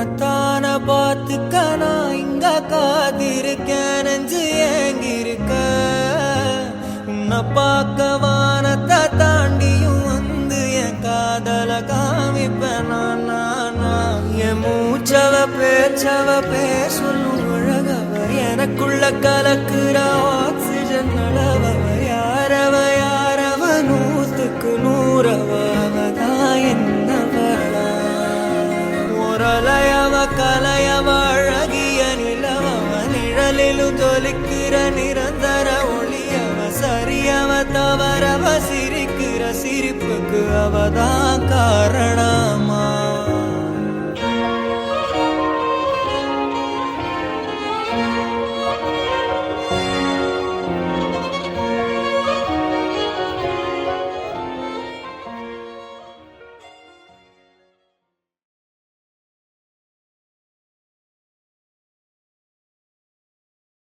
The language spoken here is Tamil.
உன்னத்தான பார்த்துக்க நான் இங்க காத்திருக்கேன் நெஞ்சு ஏங்கிருக்க உன்னை பார்க்க வானத்தை தாண்டியும் வந்து என் காதல காமிப்பேன் நான் என் மூச்சவ பேச்சவ பேர் சொல்லும் அழகவ எனக்குள்ள கலக்குற ஆக்சிஜன் அளவவ யாரவ நூத்துக்கு நூறவதான் என்னவளா ஒரலையவ கலையவ அழகிய நிலவவ நிழலிலும் ஜொலிக்கிற நிரந்தர ஒளியவ சரியவ தவறவ சிரிக்கிற சிரிப்புக்கு அவதான் காரணமா